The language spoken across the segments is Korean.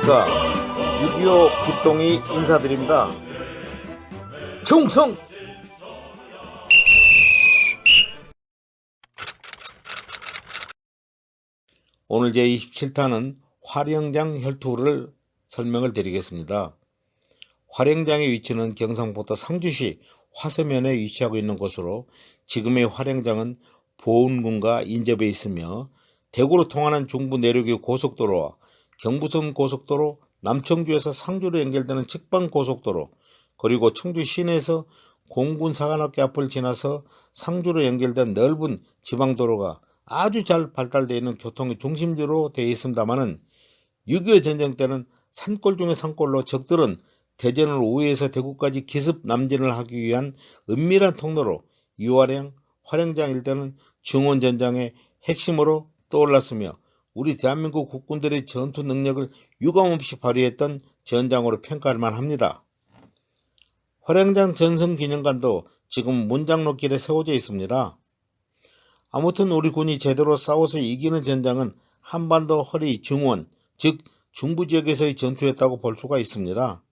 안녕하십니까. 6.25 기똥이 인사드립니다. 충성! 오늘 제27탄은 화령장 혈투를 설명을 드리겠습니다. 화령장의 위치는 경상북도 상주시 화서면에 위치하고 있는 곳으로 지금의 화령장은 보은군과 인접해 있으며 대구로 통하는 중부 내륙의 고속도로와 경부선 고속도로, 남청주에서 상주로 연결되는 측방 고속도로, 그리고 청주 시내에서 공군 사관학교 앞을 지나서 상주로 연결된 넓은 지방도로가 아주 잘 발달되어 있는 교통의 중심지로 되어 있습니다마는 6.25 전쟁 때는 산골 중의 산골로 적들은 대전을 우회해서 대구까지 기습 남진을 하기 위한 은밀한 통로로 이화령, 화령장 일대는 중원전장의 핵심으로 떠올랐으며 우리 대한민국 국군들의 전투 능력을 유감없이 발휘했던 전장으로 평가할 만합니다. 화령장 전성기념관도 지금 문장로길에 세워져 있습니다. 아무튼 우리 군이 제대로 싸워서 이기는 전장은 한반도 허리 중원, 즉 중부지역에서의 전투였다고 볼 수가 있습니다.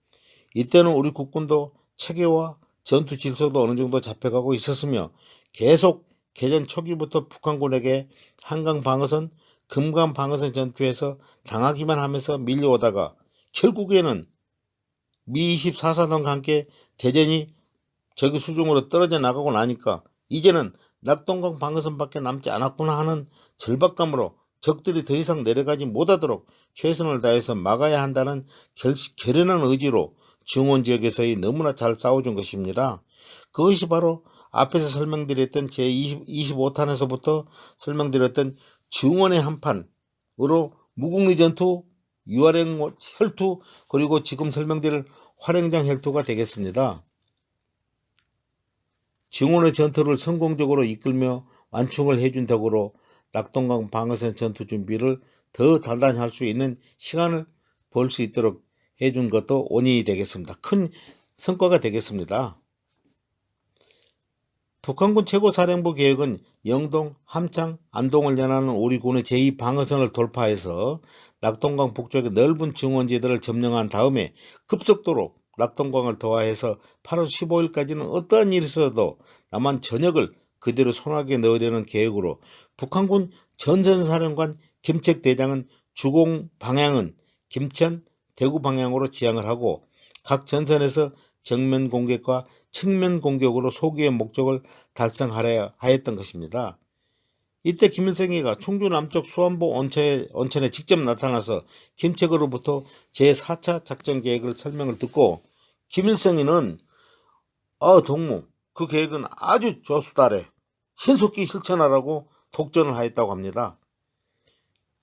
이때는 우리 국군도 체계와 전투 질서도 어느 정도 잡혀가고 있었으며 계속 개전 초기부터 북한군에게 한강 방어선, 금강 방어선 전투에서 당하기만 하면서 밀려오다가 결국에는 미 24사단과 함께 대전이 적의 수중으로 떨어져 나가고 나니까 이제는 낙동강 방어선밖에 남지 않았구나 하는 절박감으로 적들이 더 이상 내려가지 못하도록 최선을 다해서 막아야 한다는 결연한 의지로 중원지역에서의 너무나 잘 싸워준 것입니다. 그것이 바로 앞에서 설명드렸던 제25탄에서부터 설명드렸던 중원의 한판으로 무궁리 전투, 이화령 혈투, 그리고 지금 설명드릴 화령장 혈투가 되겠습니다. 중원의 전투를 성공적으로 이끌며 완충을 해준 덕으로 낙동강 방어선 전투 준비를 더 단단히 할 수 있는 시간을 벌 수 있도록 해준 것도 원인이 되겠습니다. 큰 성과가 되겠습니다. 북한군 최고사령부 계획은 영동, 함창, 안동을 연하는 우리 군의 제2방어선을 돌파해서 낙동강 북쪽의 넓은 중원지대를 점령한 다음에 급속도로 낙동강을 도하해서 8월 15일까지는 어떠한 일이 있어도 남한 전역을 그대로 손아귀에 넣으려는 계획으로 북한군 전선사령관 김책대장은 주공 방향은 김천, 대구 방향으로 지향을 하고 각 전선에서 정면 공격과 측면 공격으로 소기의 목적을 달성하려 하였던 것입니다. 이때 김일성이가 충주 남쪽 수안보 온천에 직접 나타나서 김책으로부터 제4차 작전 계획을 설명을 듣고 김일성이는 동무, 그 계획은 아주 좋수다래, 신속히 실천하라고 독전을 하였다고 합니다.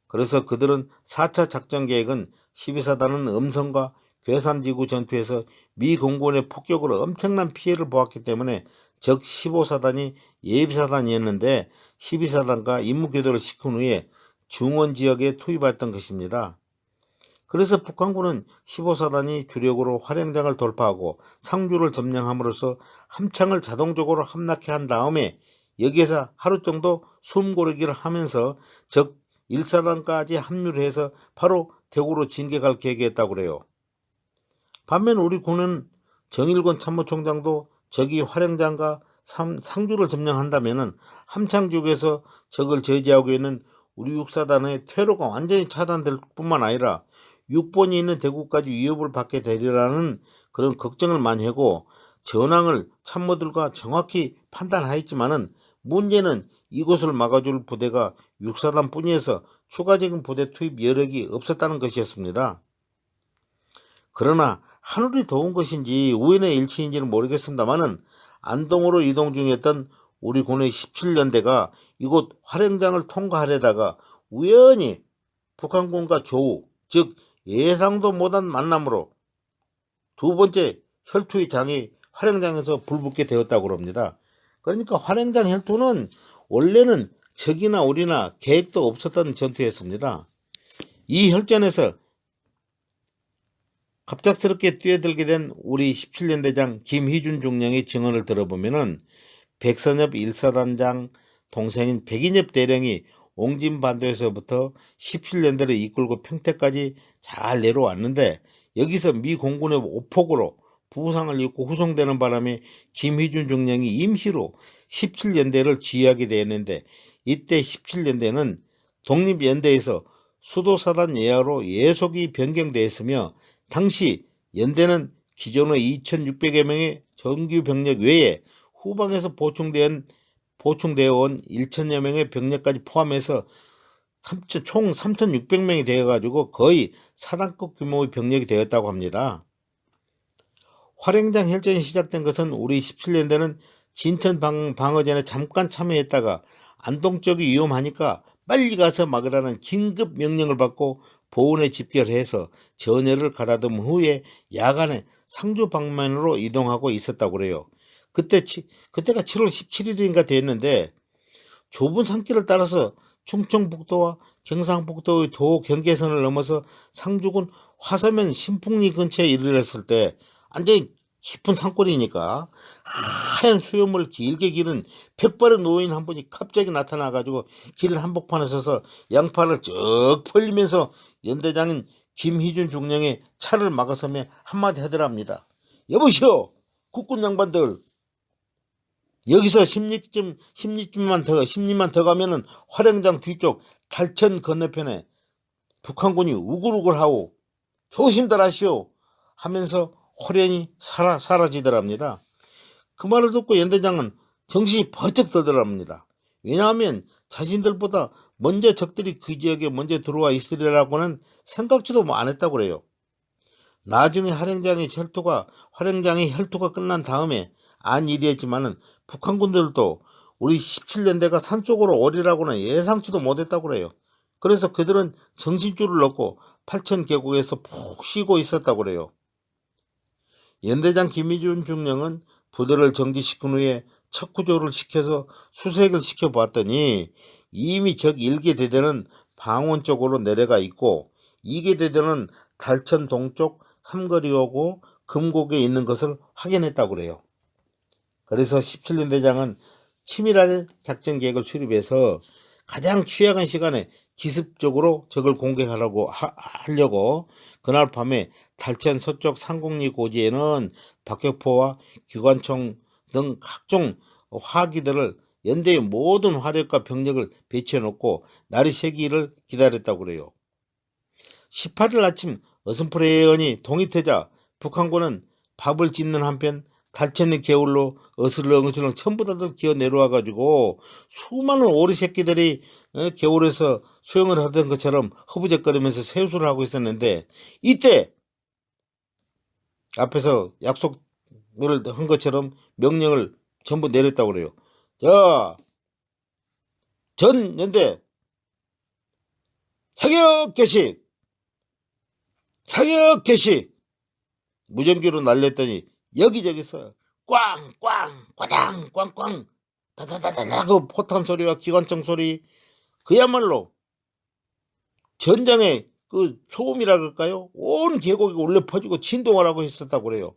그래서 그들은 4차 작전 계획은 12사단은 음성과 괴산지구 전투에서 미 공군의 폭격으로 엄청난 피해를 보았기 때문에 적 15사단이 예비사단이었는데 12사단과 임무교대를 시킨 후에 중원지역에 투입했던 것입니다. 그래서 북한군은 15사단이 주력으로 화령장을 돌파하고 상주를 점령함으로써 함창을 자동적으로 함락해 한 다음에 여기에서 하루 정도 숨고르기를 하면서 적 1사단까지 합류를 해서 바로 대구로 진격할 계획이었다고 그래요. 반면 우리 군은 정일권 참모총장도 적이 화령장과 상주를 점령한다면 함창 지역에서 적을 저지하고 있는 우리 6사단의 퇴로가 완전히 차단될 뿐만 아니라 6번이 있는 대구까지 위협을 받게 되리라는 그런 걱정을 많이 하고 전황을 참모들과 정확히 판단하였지만은 문제는 이곳을 막아줄 부대가 6사단 뿐이어서 추가적인 부대 투입 여력이 없었다는 것이었습니다. 그러나 하늘이 도운 것인지 우연의 일치인지는 모르겠습니다만은 안동으로 이동 중이었던 우리 군의 17년대가 이곳 화령장을 통과하려다가 우연히 북한군과 조우, 즉 예상도 못한 만남으로 두 번째 혈투의 장이 화령장에서 불붙게 되었다고 합니다. 그러니까 화령장 혈투는 원래는 적이나 우리나 계획도 없었던 전투였습니다. 이 혈전에서 갑작스럽게 뛰어들게 된 우리 17년대장 김희준 중령의 증언을 들어보면은 백선엽 1사단장 동생인 백인엽 대령이 옹진반도에서부터 17년대를 이끌고 평택까지 잘 내려왔는데 여기서 미 공군의 오폭으로 부상을 입고 후송되는 바람에 김희준 중령이 임시로 17연대를 지휘하게 되었는데 이때 17연대는 독립연대에서 수도사단 예하로 예속이 변경되었으며 당시 연대는 기존의 2,600여 명의 정규 병력 외에 후방에서 보충되어 온 1,000여 명의 병력까지 포함해서 총 3,600명이 되어가지고 거의 사단급 규모의 병력이 되었다고 합니다. 활행장 혈전이 시작된 것은 우리 17년대는 진천 방어전에 잠깐 참여했다가 안동 쪽이 위험하니까 빨리 가서 막으라는 긴급 명령을 받고 보훈에 집결해서 전열을 가다듬은 후에 야간에 상주 방면으로 이동하고 있었다고 그래요. 그때가 7월 17일인가 됐는데 좁은 산길을 따라서 충청북도와 경상북도의 도 경계선을 넘어서 상주군 화서면 신풍리 근처에 이르렀을 때 완전히 깊은 산골이니까 하얀 수염을 길게 기른 백발의 노인 한 분이 갑자기 나타나가지고 길 한복판에 서서 양팔을 쭉 벌리면서 연대장인 김희준 중령의 차를 막아서며 한마디 하더랍니다. 여보시오 국군 양반들, 여기서 10리만 더 가면은 활행장 뒤쪽 달천 건너편에 북한군이 우글우글하오. 조심들 하시오 하면서 호련히 사라지더랍니다. 그 말을 듣고 연대장은 정신이 번쩍 들더랍니다. 왜냐하면 자신들보다 먼저 적들이 그 지역에 먼저 들어와 있으리라고는 생각지도 안 했다고 그래요. 나중에 활행장의 혈투가 끝난 다음에 안 일이었지만은 북한군들도 우리 17년대가 산속으로 오리라고는 예상치도 못했다고 그래요. 그래서 그들은 정신줄을 놓고 8천 계곡에서 푹 쉬고 있었다고 그래요. 연대장 김희준 중령은 부대를 정지시킨 후에 척구조를 시켜서 수색을 시켜봤더니 이미 적 1개 대대는 방원 쪽으로 내려가 있고 2개 대대는 달천 동쪽 삼거리오고 금곡에 있는 것을 확인했다고 그래요. 그래서 17년대장은 치밀하게 작전 계획을 수립해서 가장 취약한 시간에 기습적으로 적을 하려고 그날 밤에 달천 서쪽 상곡리 고지에는 박격포와 기관총 등 각종 화기들을 연대의 모든 화력과 병력을 배치해 놓고 날이 새기를 기다렸다고 그래요. 18일 아침 어슴푸레연히 동이 트자 북한군은 밥을 짓는 한편 달천의 개울로 어슬렁어슬렁 전부 다들 기어 내려와가지고 수많은 오리 새끼들이 개울에서 수영을 하던 것처럼 허부적거리면서 세수를 하고 있었는데 이때 앞에서 약속을 한 것처럼 명령을 전부 내렸다고 그래요. 자, 전 연대 사격 개시 무전기로 날렸더니 여기저기서 꽝꽝 꽝꽝 꽝꽝 다다다다다 그 포탄 소리와 기관총 소리 그야말로 전장의 그 소음이라 그럴까요? 온 계곡이 울려 퍼지고 진동을 하고 있었다고 그래요.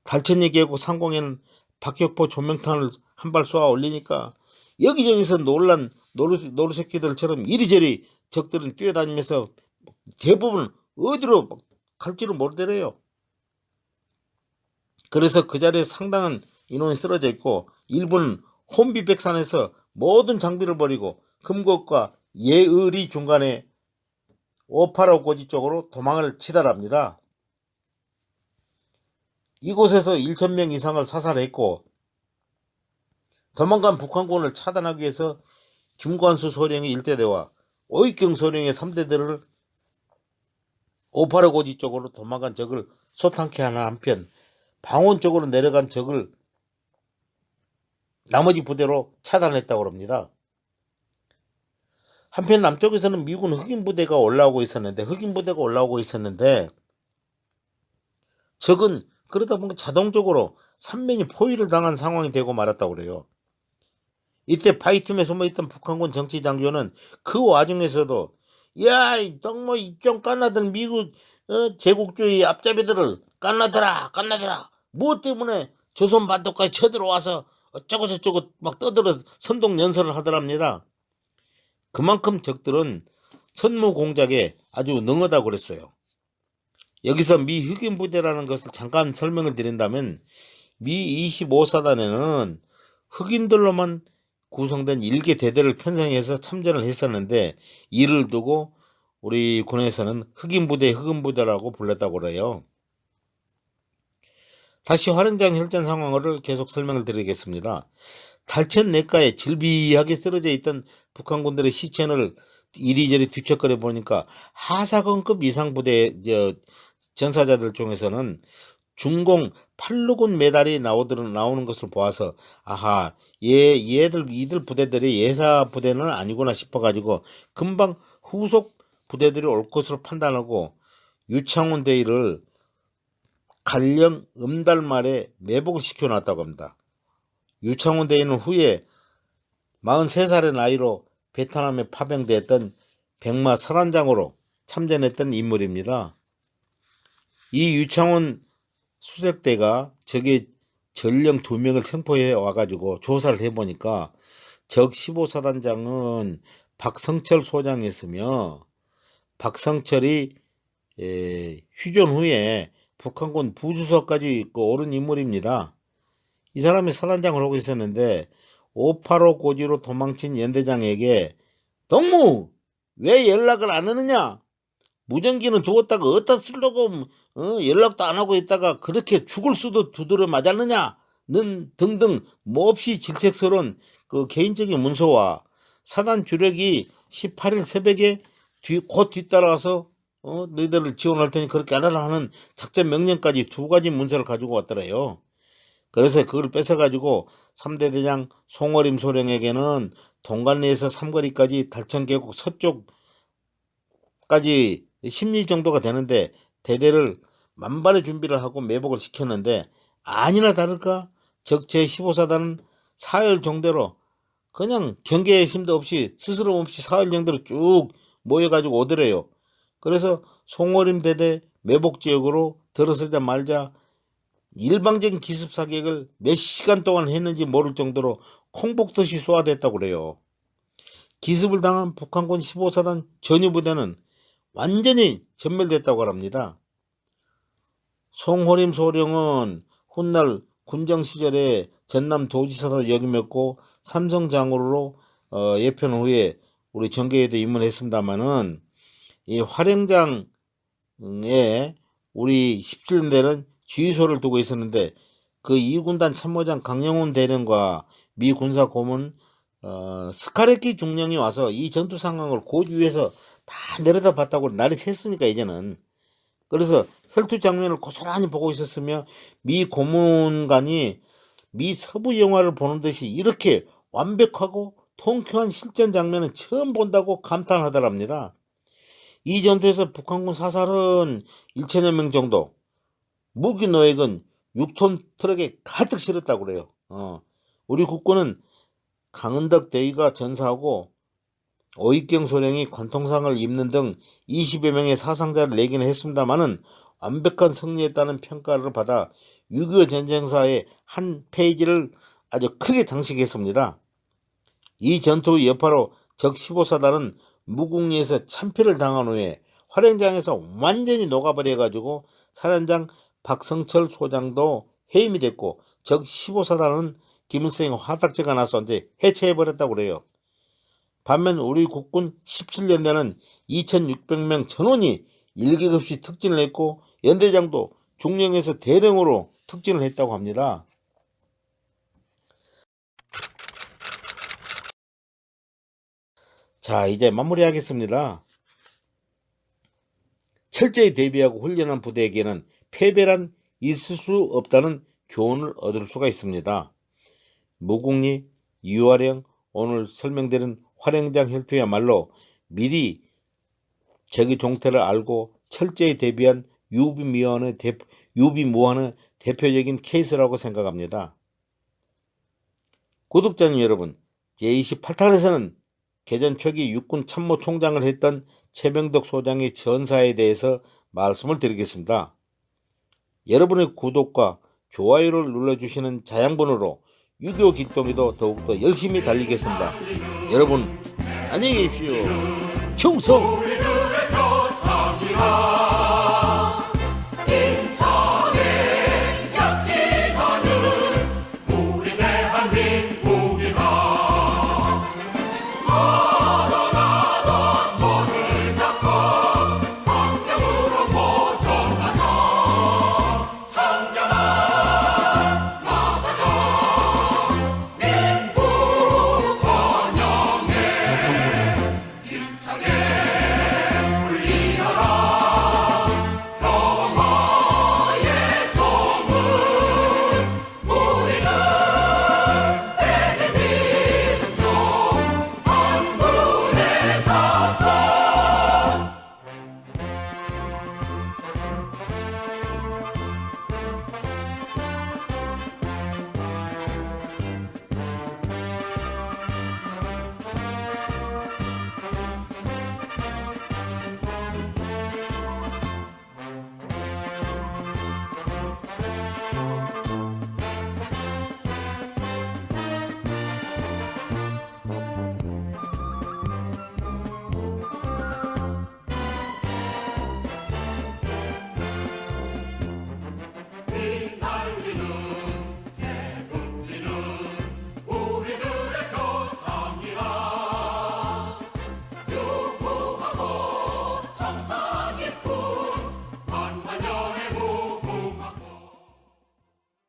달천리 계곡 상공에는 박격포 조명탄을 한 발 쏘아 올리니까 여기저기서 놀란 노루새끼들처럼 이리저리 적들은 뛰어다니면서 대부분 어디로 갈지를 모르더래요. 그래서 그 자리에 상당한 인원이 쓰러져 있고 일부는 혼비백산에서 모든 장비를 버리고 금곡과 예을이 중간에 585 고지 쪽으로 도망을 치달합니다. 이곳에서 1,000명 이상을 사살했고 도망간 북한군을 차단하기 위해서 김관수 소령의 1대대와 오익경 소령의 3대대를 585 고지 쪽으로 도망간 적을 소탕케 하는 한편 방원 쪽으로 내려간 적을 나머지 부대로 차단했다고 합니다. 한편 남쪽에서는 미군 흑인 부대가 올라오고 있었는데 적은 그러다 보니까 자동적으로 삼면이 포위를 당한 상황이 되고 말았다고 그래요. 이때 바위틈에 숨어있던 북한군 정치장교는 그 와중에서도 야, 뭐 이쪽 깐나들 미국 제국주의 앞잡이들을 깐나더라 뭐 때문에 조선 반도까지 쳐들어와서 어쩌고 저쩌고 막 떠들어 선동 연설을 하더랍니다. 그만큼 적들은 선무 공작에 아주 능하다고 그랬어요. 여기서 미 흑인 부대라는 것을 잠깐 설명을 드린다면 미 25사단에는 흑인들로만 구성된 일개 대대를 편성해서 참전을 했었는데 이를 두고 우리 군에서는 흑인 부대라고 불렀다고 그래요. 다시 활용장 혈전 상황을 계속 설명을 드리겠습니다. 달천 냇가에 질비하게 쓰러져 있던 북한군들의 시체를 이리저리 뒤척거려 보니까 하사관급 이상 부대 전사자들 중에서는 중공 8루군 메달이 나오는 것을 보아서 아하 이들 부대들이 예사 부대는 아니구나 싶어가지고 금방 후속 부대들이 올 것으로 판단하고 유창훈 대위를 갈령 음달 말에 매복을 시켜놨다고 합니다. 유창훈 대위는 후에 43살의 나이로 베트남에 파병되었던 백마 설한장으로 참전했던 인물입니다. 이 유창훈 수색대가 적의 전령 2명을 생포해 와가지고 조사를 해보니까 적 15사단장은 박성철 소장이었으며 박성철이 휴전 후에 북한군 부주석까지 오른 인물입니다. 이 사람이 사단장을 하고 있었는데 585 고지로 도망친 연대장에게 동무 왜 연락을 안 하느냐, 무전기는 두었다가 어디다 쓰려고 연락도 안 하고 있다가 그렇게 죽을 수도 두드려 맞았느냐는 등등 몹시 질책스러운 그 개인적인 문서와 사단 주력이 18일 새벽에 곧 뒤따라와서 너희들을 지원할 테니 그렇게 안 하라 하는 작전 명령까지 2가지 문서를 가지고 왔더래요. 그래서 그걸 뺏어가지고 3대 대장 송어림 소령에게는 동간리에서 삼거리까지 달천계곡 서쪽까지 10리 정도가 되는데 대대를 만반의 준비를 하고 매복을 시켰는데 아니나 다를까 적제 15사단은 사흘 정도로 그냥 경계의 힘도 없이 스스럼 없이 사흘 정도로 쭉 모여가지고 오더래요. 그래서 송어림 대대 매복지역으로 들어서자마자 일방적인 기습 사격을 몇 시간 동안 했는지 모를 정도로 콩복듯이 쏘아댔다고 그래요. 기습을 당한 북한군 15사단 전유부대는 완전히 전멸됐다고 합니다. 송호림 소령은 훗날 군정 시절에 전남도지사도 역임했고 삼성장로로 예편 후에 우리 정계에도 입문했습니다마는 이 활용장에 우리 17년대는 주의소를 두고 있었는데 그 2군단 참모장 강영훈 대령과 미 군사 고문 스카레키 중령이 와서 이 전투 상황을 고지위에서 다 내려다 봤다고 날이 샜으니까 이제는. 그래서 혈투 장면을 고스란히 보고 있었으며 미 고문관이 미 서부 영화를 보는 듯이 이렇게 완벽하고 통쾌한 실전 장면은 처음 본다고 감탄하더랍니다. 이 전투에서 북한군 사살은 1천여 명 정도, 무기 노획은 6톤 트럭에 가득 실었다고 그래요. 우리 국군은 강은덕 대위가 전사하고 오익경 소령이 관통상을 입는 등 20여 명의 사상자를 내기는 했습니다마는 완벽한 승리했다는 평가를 받아 6.25 전쟁사의 한 페이지를 아주 크게 장식했습니다. 이 전투 여파로 적 15사단은 무궁리에서 참패를 당한 후에 활용장에서 완전히 녹아버려가지고 사단장 박성철 소장도 해임이 됐고 적 15사단은 김일성의 화딱지가 나서 이제 해체해버렸다고 그래요. 반면 우리 국군 17년대는 2600명 전원이 일격없이 특진을 했고 연대장도 중령에서 대령으로 특진을 했다고 합니다. 자, 이제 마무리하겠습니다. 철저히 대비하고 훈련한 부대에게는 패배란 있을 수 없다는 교훈을 얻을 수가 있습니다. 무궁리, 유화령, 오늘 설명드린 활용장 혈투야말로 미리 적의 종태를 알고 철저히 대비한 유비무환의 대표적인 케이스라고 생각합니다. 구독자님 여러분, 제28탄에서는 개전 초기 육군 참모총장을 했던 최병덕 소장의 전사에 대해서 말씀을 드리겠습니다. 여러분의 구독과 좋아요를 눌러주시는 자양분으로 6.25 길동이도 더욱더 열심히 달리겠습니다. 여러분 안녕히 계십시오. 충성! 우리들의 표상이라